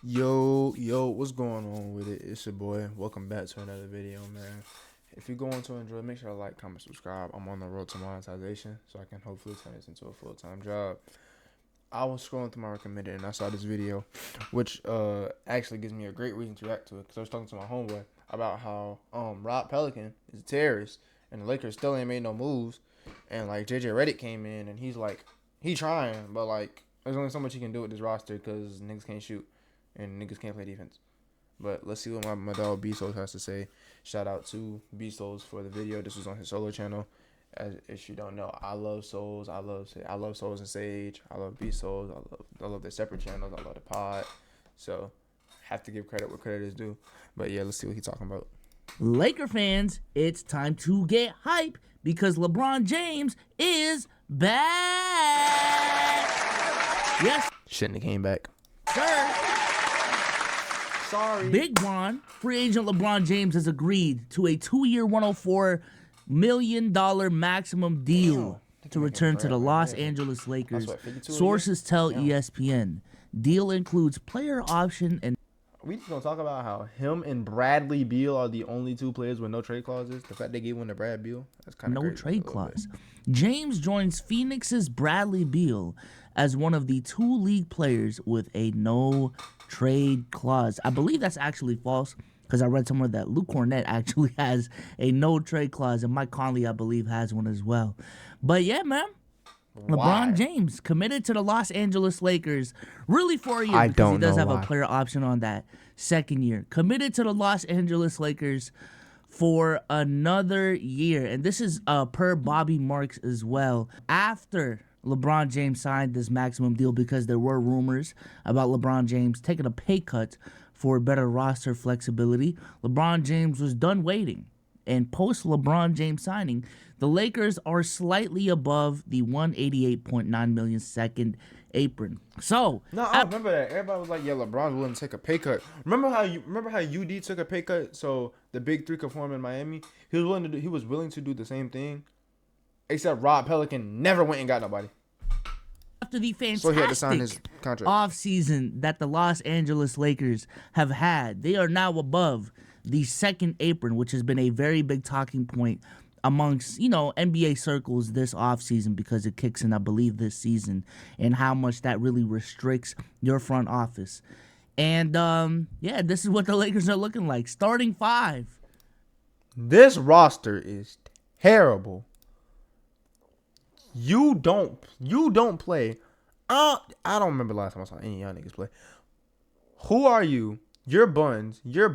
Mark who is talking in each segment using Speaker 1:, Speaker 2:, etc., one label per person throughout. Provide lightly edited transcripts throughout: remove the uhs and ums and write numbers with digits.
Speaker 1: Yo, what's going on with it? It's your boy. Welcome back to another video, man. If you're going to enjoy, make sure to like, comment, subscribe. I'm on the road to monetization, so I can hopefully turn this into a full-time job. I was scrolling through my recommended and I saw this video, which actually gives me a great reason to react to it. Because I was talking to my homeboy about how Rob Pelican is a terrorist and the Lakers still ain't made no moves. And like JJ Redick came in and he's like, he trying, but like there's only so much he can do with this roster because niggas can't shoot and niggas can't play defense. But let's see what my dog B-Souls has to say. Shout out to B-Souls for the video. This was on his solo channel. As if you don't know, I love Souls. I love Souls and Sage. I love B-Souls. I love their separate channels. I love the pod. So have to give credit where credit is due. But yeah, let's see what he's talking about.
Speaker 2: Laker fans, it's time to get hype because LeBron James is back. Yes,
Speaker 1: Shouldn't have came back.
Speaker 2: sir.
Speaker 1: Sorry.
Speaker 2: Big Bron, free agent LeBron James has agreed to a 2-year, $104 million maximum deal to return to the Los Angeles Lakers.
Speaker 1: what, 52 a year?
Speaker 2: Sources tell ESPN. Deal includes player option and
Speaker 1: We just gonna talk about how him and Bradley Beal are the only two players with no trade clauses. The fact they gave one to Brad Beal, that's kind of
Speaker 2: no trade clause. James joins Phoenix's Bradley Beal as one of the 2 league players with a no trade clause. I believe that's actually false because I read somewhere that Luke Cornett actually has a no trade clause, and Mike Conley, I believe, has one as well. But yeah, man. LeBron James committed to the Los Angeles Lakers really for a year because he does have a player option on that second year. Committed to the Los Angeles Lakers for another year. And this is per Bobby Marks as well. After LeBron James signed this maximum deal because there were rumors about LeBron James taking a pay cut for better roster flexibility, LeBron James was done waiting. And post LeBron James signing, the Lakers are slightly above the $188.9 million second apron. So
Speaker 1: no, I remember that. Everybody was like, "Yeah, LeBron's willing to take a pay cut." Remember how UD took a pay cut so the Big Three could form in Miami? He was willing to do the same thing, except Rob Pelican never went and got nobody.
Speaker 2: After the
Speaker 1: So he had to sign his
Speaker 2: fantastic
Speaker 1: contract.
Speaker 2: offseason that the Los Angeles Lakers have had, they are now above the second apron, which has been a very big talking point amongst, NBA circles this offseason because it kicks in, I believe, this season, and how much that really restricts your front office. And, this is what the Lakers are looking like. Starting 5.
Speaker 1: This roster is terrible. You don't play. I don't remember last time I saw any of y'all niggas play. Who are you? You're Buns. You're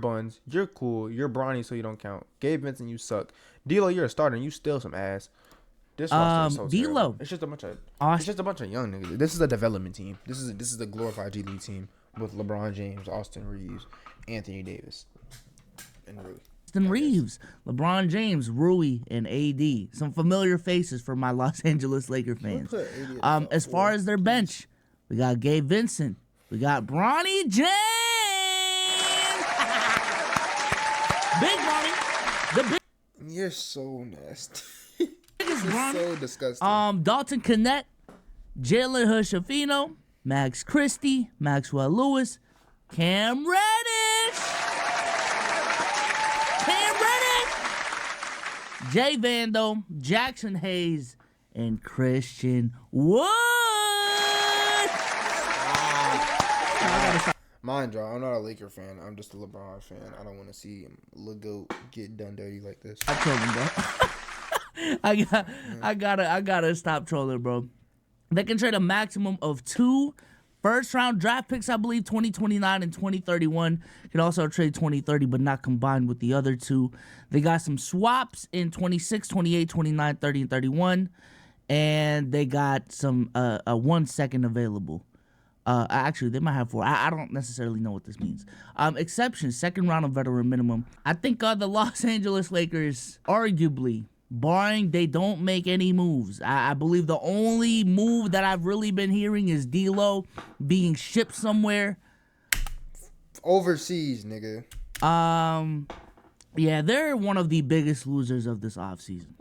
Speaker 1: cool. You're Bronny, so you don't count. Gabe Vincent, you suck. D'Lo, you're a starter and you still some ass. This roster is so
Speaker 2: D'Lo.
Speaker 1: terrible. It's just a bunch of young niggas. This is a development team. This is a glorified G League team with LeBron James, Austin Reeves, Anthony Davis, and Rui.
Speaker 2: Austin Reeves, LeBron James, Rui, and AD. Some familiar faces for my Los Angeles Laker fans. As far as their bench, we got Gabe Vincent. We got Bronny James. Big Bronny. The big
Speaker 1: You're so nasty.
Speaker 2: biggest
Speaker 1: You're
Speaker 2: Bronny.
Speaker 1: so disgusting.
Speaker 2: Dalton Connett, Jalen Hood-Schifino, Max Christie, Maxwell Lewis, Cam Reddish. Jay Vando, Jackson Hayes, and Christian Wood.
Speaker 1: Mind you, I'm not a Laker fan. I'm just a LeBron fan. I don't want to see Lego get done dirty like this.
Speaker 2: I told him, bro. I gotta stop trolling, bro. They can trade a maximum of 2 first-round draft picks, I believe, 2029 and 2031. Can also trade 2030, but not combined with the other 2. They got some swaps in 26, 28, 29, 30, and 31. And they got some a 1 second available. Actually, they might have 4. I don't necessarily know what this means. Exceptions, second round of veteran minimum. I think the Los Angeles Lakers, arguably, barring they don't make any moves, I believe the only move that I've really been hearing is D'Lo being shipped somewhere.
Speaker 1: Overseas, nigga.
Speaker 2: Yeah, they're one of the biggest losers of this offseason.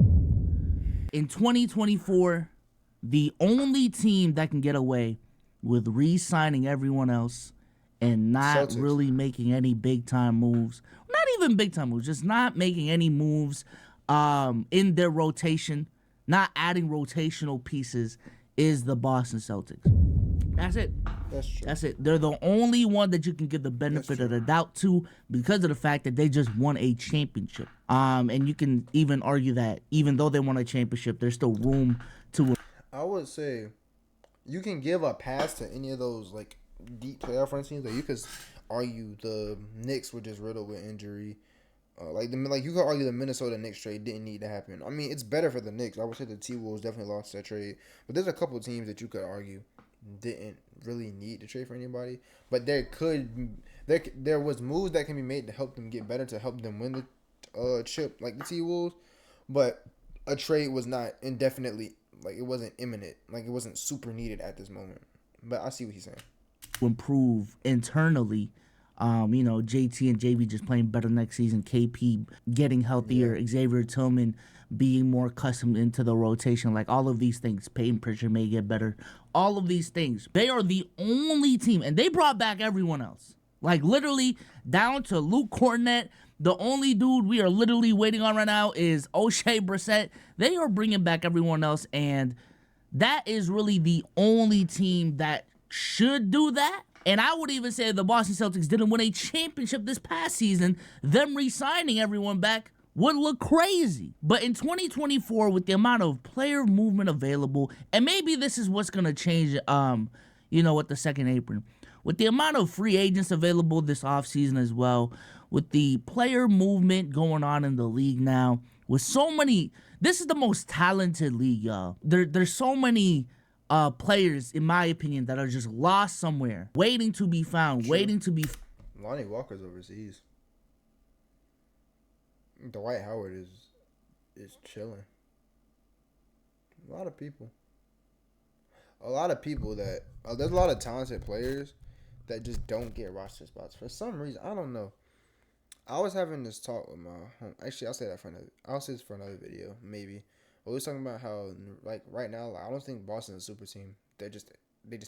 Speaker 2: In 2024, the only team that can get away with re-signing everyone else and not
Speaker 1: Celtics.
Speaker 2: really making any big time moves. Not even big time moves, just not making any moves in their rotation, not adding rotational pieces is the Boston Celtics. That's it.
Speaker 1: That's true.
Speaker 2: That's it. They're the only one that you can give the benefit of the doubt to because of the fact that they just won a championship. And you can even argue that even though they won a championship, there's still room to.
Speaker 1: I would say you can give a pass to any of those like deep playoff run teams. Like you could argue the Knicks were just riddled with injury. Like you could argue the Minnesota Knicks trade didn't need to happen. I mean, it's better for the Knicks. I would say the T-Wolves definitely lost that trade, but there's a couple of teams that you could argue didn't really need to trade for anybody. But there was moves that can be made to help them get better, to help them win the chip, like the T-Wolves. But a trade was not indefinitely, like it wasn't imminent, like it wasn't super needed at this moment. But I see what he's saying.
Speaker 2: Improve internally. JT and JV just playing better next season. KP getting healthier. Yeah. Xavier Tillman being more accustomed into the rotation. Like all of these things. Peyton Pritchard may get better. All of these things. They are the only team, and they brought back everyone else. Like literally down to Luke Cornett. The only dude we are literally waiting on right now is O'Shea Brissett. They are bringing back everyone else, and that is really the only team that should do that. And I would even say if the Boston Celtics didn't win a championship this past season, them re-signing everyone back would look crazy. But in 2024, with the amount of player movement available, and maybe this is what's going to change, with the second apron. With the amount of free agents available this offseason as well, with the player movement going on in the league now, with so many, this is the most talented league, y'all. There's so many players, in my opinion, that are just lost somewhere, waiting to be found, waiting to be.
Speaker 1: Lonnie Walker's overseas. Dwight Howard is chilling. A lot of people that there's a lot of talented players that just don't get roster spots for some reason. I don't know. I was having this talk with my home. Actually, I'll say this for another video, maybe. But we was talking about how, like, right now, I don't think Boston's a super team. They just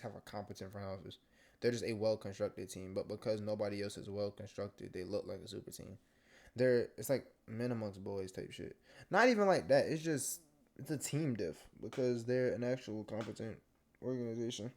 Speaker 1: have a competent front office. They're just a well-constructed team. But because nobody else is well-constructed, they look like a super team. It's like men amongst boys type shit. Not even like that. It's a team diff because they're an actual competent organization.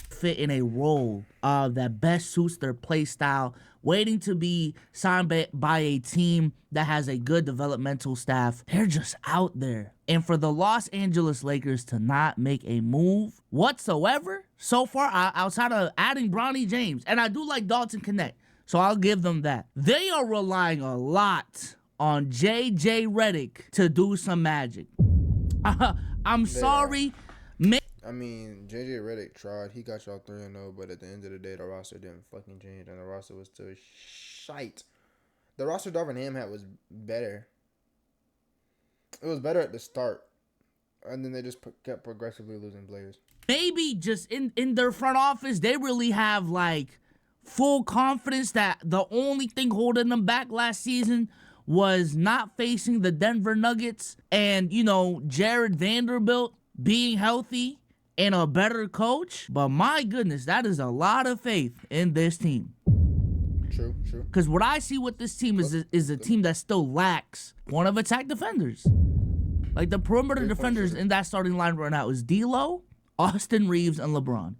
Speaker 2: Fit in a role that best suits their play style, waiting to be signed by a team that has a good developmental staff. They're just out there. And for the Los Angeles Lakers to not make a move whatsoever so far, outside of adding Bronny James, and I do like Dalton Connect, so I'll give them that. They are relying a lot on JJ Redick to do some magic. I'm sorry.
Speaker 1: I mean, JJ Redick tried. He got y'all 3-0, but at the end of the day, the roster didn't fucking change, and the roster was still shite. The roster Darvin Ham had was better. It was better at the start, and then they just kept progressively losing players.
Speaker 2: Maybe just in their front office, they really have, like, full confidence that the only thing holding them back last season was not facing the Denver Nuggets and, Jared Vanderbilt being healthy and a better coach. But my goodness, that is a lot of faith in this team.
Speaker 1: True.
Speaker 2: Because what I see with this team is a team that still lacks point of attack defenders. Like the perimeter defenders in that starting line right now is D'Lo, Austin Reeves, and LeBron.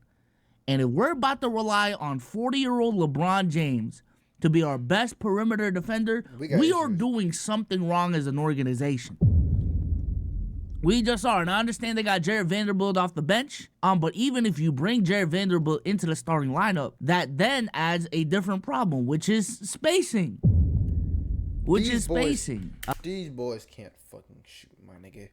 Speaker 2: And if we're about to rely on 40-year-old LeBron James to be our best perimeter defender, we are doing something wrong as an organization. We just are. And I understand they got Jared Vanderbilt off the bench. But even if you bring Jared Vanderbilt into the starting lineup, that then adds a different problem, which is spacing. These
Speaker 1: boys can't fucking shoot, my nigga.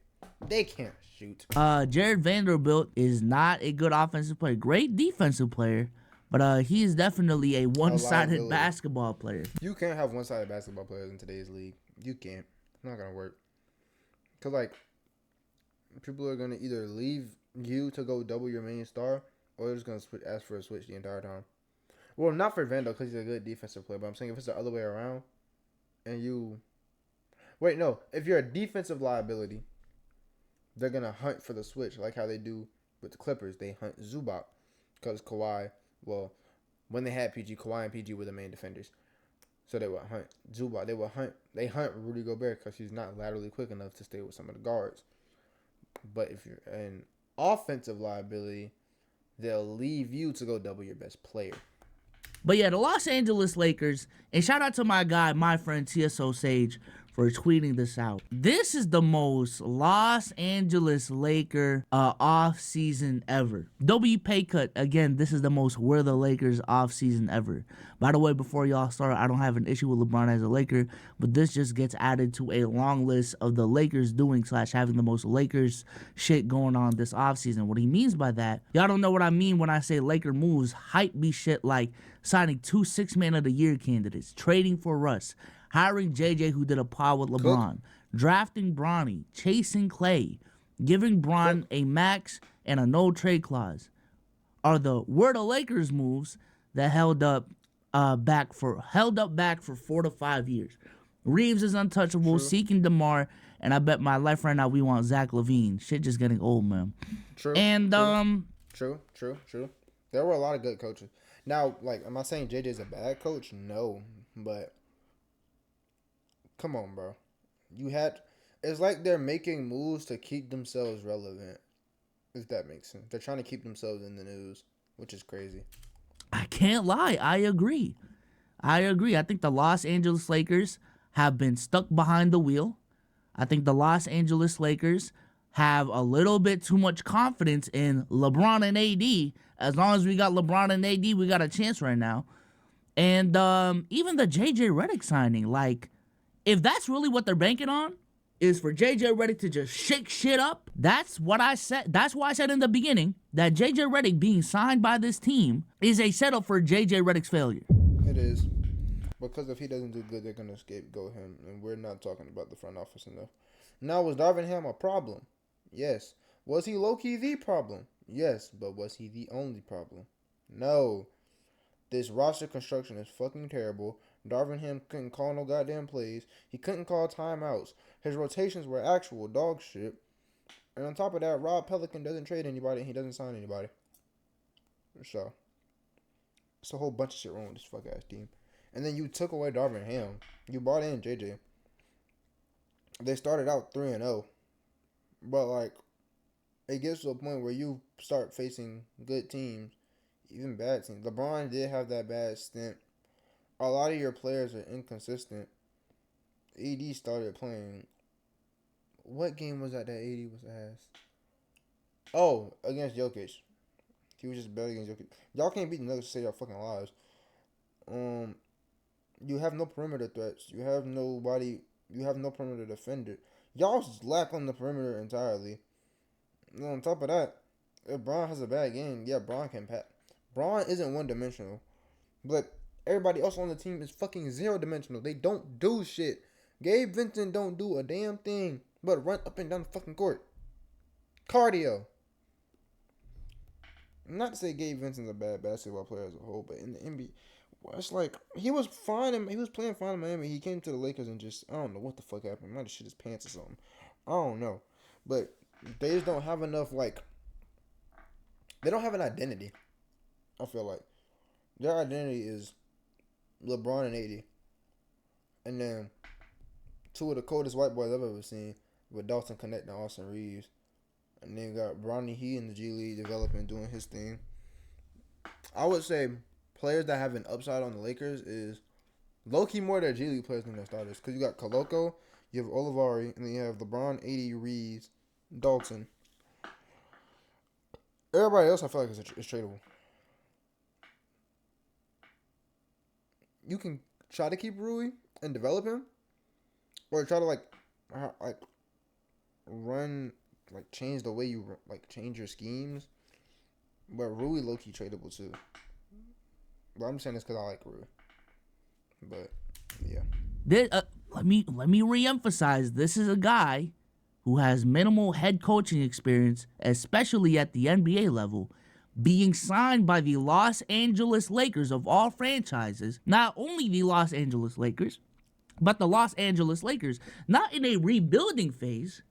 Speaker 1: They can't shoot.
Speaker 2: Jared Vanderbilt is not a good offensive player. Great defensive player. But he is definitely a one-sided basketball player.
Speaker 1: You can't have one-sided basketball players in today's league. You can't. It's not going to work. Because, like, people are going to either leave you to go double your main star, or they're just going to ask for a switch the entire time. Well, not for Vando because he's a good defensive player, but I'm saying if it's the other way around, and you... Wait, no. If you're a defensive liability, they're going to hunt for the switch, like how they do with the Clippers. They hunt Zubac because Kawhi... Well, when they had PG. Kawhi and PG were the main defenders. So they would hunt Zubac. They hunt Rudy Gobert because he's not laterally quick enough to stay with some of the guards. But if you're an offensive liability, they'll leave you to go double your best player.
Speaker 2: But yeah, the Los Angeles Lakers, and shout out to my guy, my friend TSO Sage, for tweeting this out. This is the most Los Angeles Laker off season ever. W pay cut, again, this is the most we're the Lakers off season ever. By the way, before y'all start, I don't have an issue with LeBron as a Laker, but this just gets added to a long list of the Lakers doing / having the most Lakers shit going on this off season. What he means by that, y'all don't know what I mean when I say Laker moves. Hype be shit like signing 2 6-man of the year candidates, trading for Russ, hiring JJ who did a pod with LeBron, drafting Bronny, chasing Clay, giving Bron a max and a no trade clause are the we're the Lakers moves that held up back for 4 to 5 years. Reeves is untouchable, seeking DeMar, and I bet my life right now we want Zach LaVine. Shit just getting old, man.
Speaker 1: True.
Speaker 2: And
Speaker 1: True. There were a lot of good coaches. Now, like, am I saying JJ's a bad coach? No, but come on, bro. It's like they're making moves to keep themselves relevant, if that makes sense. They're trying to keep themselves in the news, which is crazy.
Speaker 2: I can't lie. I agree. I think the Los Angeles Lakers have been stuck behind the wheel. I think the Los Angeles Lakers have a little bit too much confidence in LeBron and AD. As long as we got LeBron and AD, we got a chance right now. And even the JJ Redick signing, like, if that's really what they're banking on, is for JJ Redick to just shake shit up, that's what I said. That's why I said in the beginning that JJ Redick being signed by this team is a setup for JJ Redick's failure.
Speaker 1: It is. Because if he doesn't do good, they're going to scapegoat him. And we're not talking about the front office enough. Now, was Darvin Ham a problem? Yes. Was he low-key the problem? Yes. But was he the only problem? No. This roster construction is fucking terrible. Darvin Ham couldn't call no goddamn plays. He couldn't call timeouts. His rotations were actual dog shit. And on top of that, Rob Pelican doesn't trade anybody and he doesn't sign anybody. So, it's a whole bunch of shit wrong with this fuck-ass team. And then you took away Darvin Ham. You brought in JJ. They started out 3-0. But, like, it gets to a point where you start facing good teams, even bad teams. LeBron did have that bad stint. A lot of your players are inconsistent. AD started playing. What game was that AD was ass? Oh, against Jokic. He was just barely against Jokic. Y'all can't beat the Nuggets to save your fucking lives. You have no perimeter threats. You have no perimeter defender. Y'all just lack on the perimeter entirely. And on top of that, if Bron has a bad game, yeah, Bron can pat. Bron isn't one-dimensional. But everybody else on the team is fucking zero-dimensional. They don't do shit. Gabe Vincent don't do a damn thing but run up and down the fucking court. Cardio. Not to say Gabe Vincent's a bad basketball player as a whole, but in the NBA, it's like, he was fine, and he was playing fine in Miami. He came to the Lakers and just, I don't know what the fuck happened. He might have shit his pants or something. I don't know. But they just don't have enough, like, they don't have an identity. I feel like their identity is LeBron and AD. And then two of the coldest white boys I've ever seen with Dalton Connect and Austin Reeves. And then you got Bronny He in the G League developing, doing his thing. I would say players that have an upside on the Lakers is low-key more their G League players than their starters. Because you got Koloko, you have Olivari, and then you have LeBron, AD, Reeves, Dalton. Everybody else I feel like is tradable. You can try to keep Rui and develop him, or try to like run, like change the way you like change your schemes. But Rui low-key tradable too. But I'm saying this because I like Rui. But yeah.
Speaker 2: Let me reemphasize. This is a guy who has minimal head coaching experience, especially at the NBA level, being signed by the Los Angeles Lakers of all franchises. Not only the Los Angeles Lakers, but the Los Angeles Lakers, not in a rebuilding phase,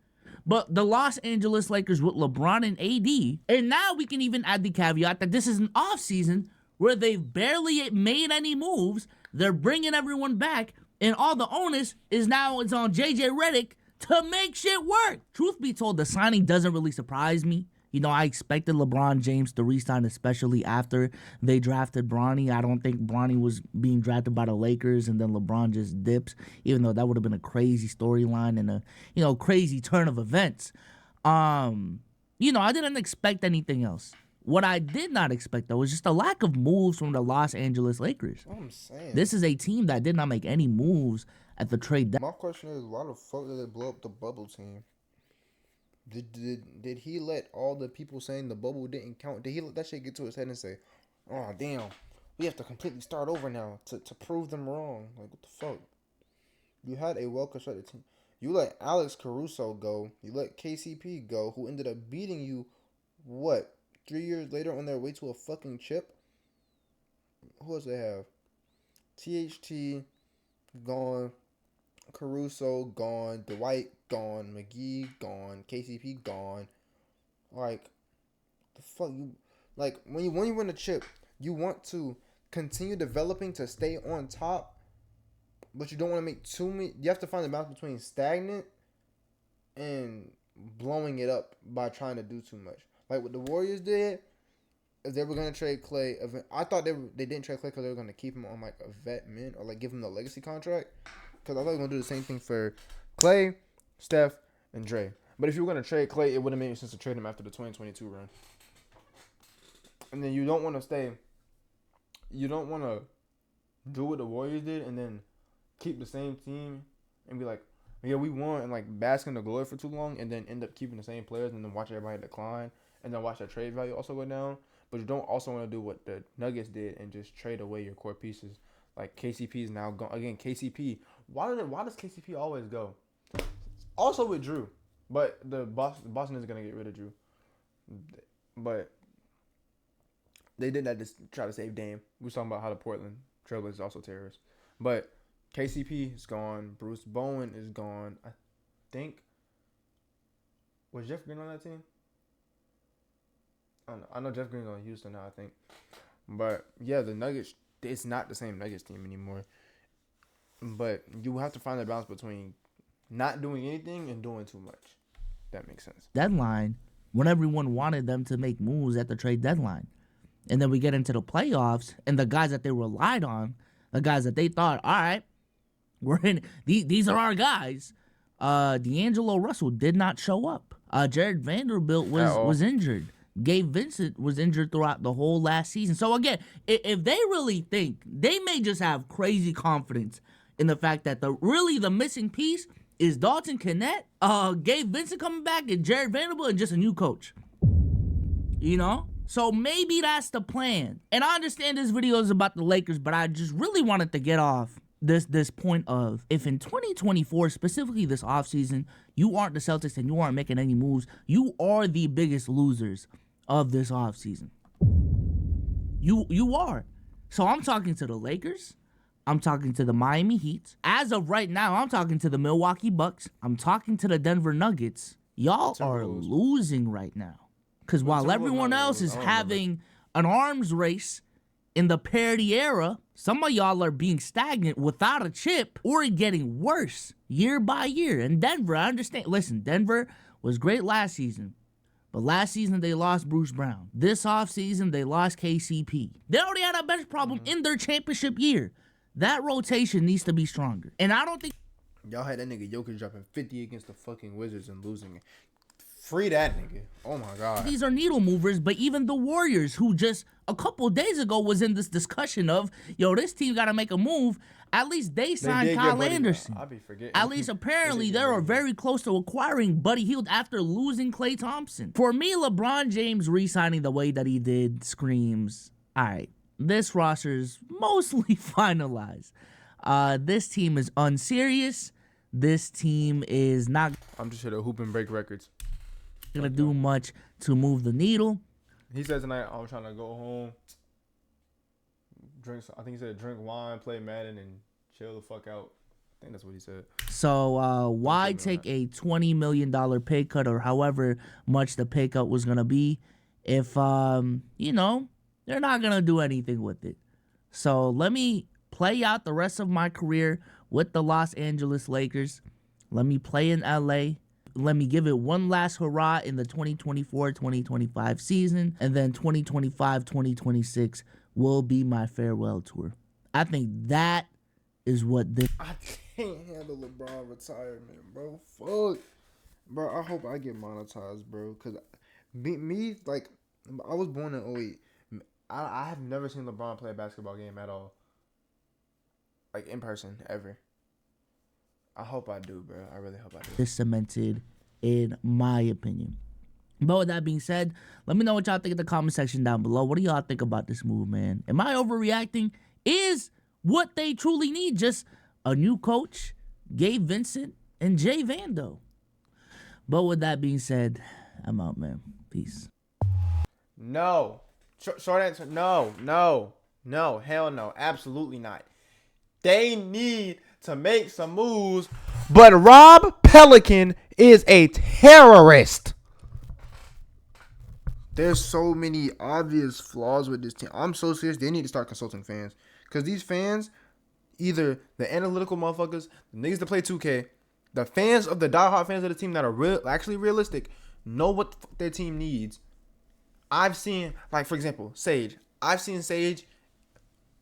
Speaker 2: but the Los Angeles Lakers with LeBron and AD. And now we can even add the caveat that this is an offseason where they've barely made any moves. They're bringing everyone back, and all the onus is now it's on JJ Redick to make shit work. Truth be told, the signing doesn't really surprise me. You know, I expected LeBron James to re-sign, especially after they drafted Bronny. I don't think Bronny was being drafted by the Lakers and then LeBron just dips, even though that would have been a crazy storyline and a, you know, crazy turn of events. You know, I didn't expect anything else. What I did not expect, though, was just a lack of moves from the Los Angeles Lakers.
Speaker 1: What I'm saying.
Speaker 2: This is a team that did not make any moves at the trade deadline.
Speaker 1: My question is, why the fuck did they blow up the bubble team? Did he let all the people saying the bubble didn't count? Did he let that shit get to his head and say, "Oh damn, we have to completely start over now to prove them wrong"? Like, what the fuck? You had a well constructed team. You let Alex Caruso go. You let KCP go, who ended up beating you. What? 3 years later, on their way to a fucking chip. Who else they have? THT gone. Caruso gone, Dwight gone, McGee gone, KCP gone. Like, the fuck you? Like, when you win a chip, you want to continue developing to stay on top, but you don't want to make too many. You have to find the balance between stagnant and blowing it up by trying to do too much. Like what the Warriors did. If they were gonna trade Clay, I thought they didn't trade Clay because they were gonna keep him on like a vet min or like give him the legacy contract. Because I thought they were going to do the same thing for Clay, Steph, and Dre. But if you were going to trade Clay, it wouldn't make sense to trade him after the 2022 run. And then you don't want to stay. You don't want to do what the Warriors did and then keep the same team and be like, yeah, we won, and like bask in the glory for too long and then end up keeping the same players and then watch everybody decline and then watch their trade value also go down. But you don't also want to do what the Nuggets did and just trade away your core pieces. Like KCP is now gone. Again, KCP. Why does KCP always go? Also with Drew. But Boston is going to get rid of Drew. But they did that to try to save Dame. We were talking about how the Portland Trailblazers is also terrorists. But KCP is gone. Bruce Bowen is gone. I think. Was Jeff Green on that team? I know Jeff Green's on Houston now, I think. But yeah, the Nuggets, it's not the same Nuggets team anymore. But you have to find the balance between not doing anything and doing too much. That makes sense.
Speaker 2: Deadline, when everyone wanted them to make moves at the trade deadline. And then we get into the playoffs, and the guys that they relied on, the guys that they thought, all right, we're in, these are our guys. D'Angelo Russell did not show up. Jared Vanderbilt was injured. Gabe Vincent was injured throughout the whole last season. So again, if they really think, they may just have crazy confidence in the fact that the missing piece is Dalton Kennett, Gabe Vincent coming back, and Jared Vanderbilt, and just a new coach. You know? So maybe that's the plan. And I understand this video is about the Lakers, but I just really wanted to get off this point of, if in 2024, specifically this offseason, you aren't the Celtics and you aren't making any moves, you are the biggest losers of this offseason. You are. So I'm talking to the Lakers. I'm talking to the Miami Heat. As of right now, I'm talking to the Milwaukee Bucks. I'm talking to the Denver Nuggets. Y'all are losing right now. Because while everyone else is having an arms race in the parity era, some of y'all are being stagnant without a chip or getting worse year by year. And Denver, I understand. Listen, Denver was great last season. But last season, they lost Bruce Brown. This offseason, they lost KCP. They already had a bench problem in their championship year. That rotation needs to be stronger. And I don't think...
Speaker 1: Y'all had that nigga Jokic dropping 50 against the fucking Wizards and losing it. Free that nigga. Oh, my God.
Speaker 2: These are needle movers, but even the Warriors, who just a couple days ago was in this discussion of, yo, this team got to make a move, at least they signed Kyle Anderson.
Speaker 1: I'll be forgetting.
Speaker 2: At least apparently they are very close to acquiring Buddy Hield after losing Klay Thompson. For me, LeBron James re-signing the way that he did screams, all right, this roster's mostly finalized. This team is unserious. This team is not...
Speaker 1: I'm just here to hoop and break records.
Speaker 2: Gonna do much to move the needle.
Speaker 1: He said tonight, I'm trying to go home, drink. I think he said drink wine, play Madden, and chill the fuck out. I think that's what he said.
Speaker 2: So why take a $20 million pay cut, or however much the pay cut was gonna be, if you know, they're not going to do anything with it. So let me play out the rest of my career with the Los Angeles Lakers. Let me play in LA. Let me give it one last hurrah in the 2024-2025 season. And then 2025-2026 will be my farewell tour. I think that is what this...
Speaker 1: I can't handle LeBron retirement, bro. Fuck. Bro, I hope I get monetized, bro. Because me, like, I was born in 08. I have never seen LeBron play a basketball game at all. Like, in person, ever. I hope I do, bro. I really hope I do.
Speaker 2: is cemented, in my opinion. But with that being said, let me know what y'all think in the comment section down below. What do y'all think about this move, man? Am I overreacting? Is what they truly need just a new coach, Gabe Vincent, and Jay Vando? But with that being said, I'm out, man. Peace.
Speaker 1: No. Short answer, no. Hell no. Absolutely not. They need to make some moves. But Rob Pelican is a terrorist. There's so many obvious flaws with this team. I'm so serious. They need to start consulting fans. Because these fans, either the analytical motherfuckers, the niggas that play 2K, the fans of the diehard fans of the team that are actually realistic, know what the fuck their team needs. I've seen, like, for example, Sage. I've seen Sage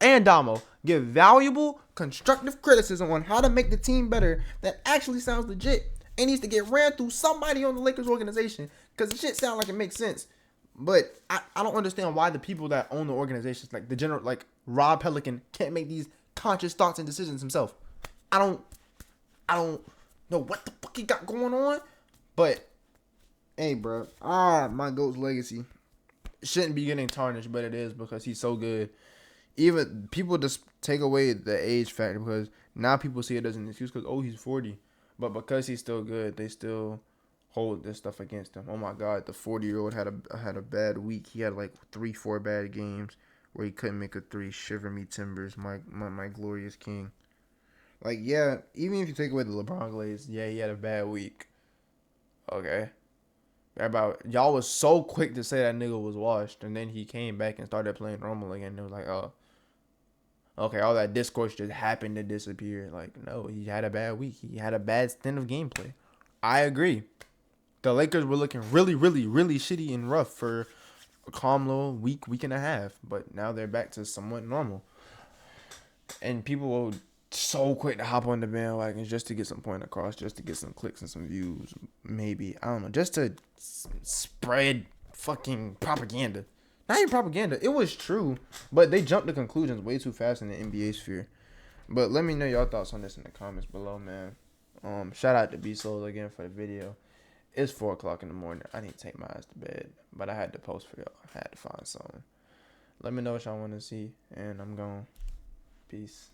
Speaker 1: and Damo give valuable, constructive criticism on how to make the team better that actually sounds legit and needs to get ran through somebody on the Lakers organization because the shit sounds like it makes sense. But I don't understand why the people that own the organizations, like the general, like Rob Pelican, can't make these conscious thoughts and decisions himself. I don't know what the fuck he got going on. But, hey, bro. My GOAT's legacy shouldn't be getting tarnished, but it is because he's so good. Even people just take away the age factor because now people see it as an excuse because, oh, he's 40. But because he's still good, they still hold this stuff against him. Oh, my God. The 40-year-old had a bad week. He had like 3-4 bad games where he couldn't make a three. Shiver me timbers, my glorious king. Like, yeah, even if you take away the LeBron glaze, yeah, he had a bad week. Okay. Y'all was so quick to say that nigga was washed, and then he came back and started playing normal again. It was like, oh, okay, all that discourse just happened to disappear. Like, no, he had a bad week. He had a bad stint of gameplay. I agree. The Lakers were looking really, really, really shitty and rough for a calm little week and a half, but now they're back to somewhat normal. And people were so quick to hop on the bandwagon just to get some point across, just to get some clicks and some views, maybe. I don't know, just to spread fucking propaganda. Not even propaganda. It was true, but they jumped to conclusions way too fast in the NBA sphere. But let me know your thoughts on this in the comments below, man. Shout out to B-Souls again for the video. It's 4 o'clock in the morning. I need to take my ass to bed, but I had to post for y'all. I had to find something. Let me know what y'all want to see, and I'm gone. Peace.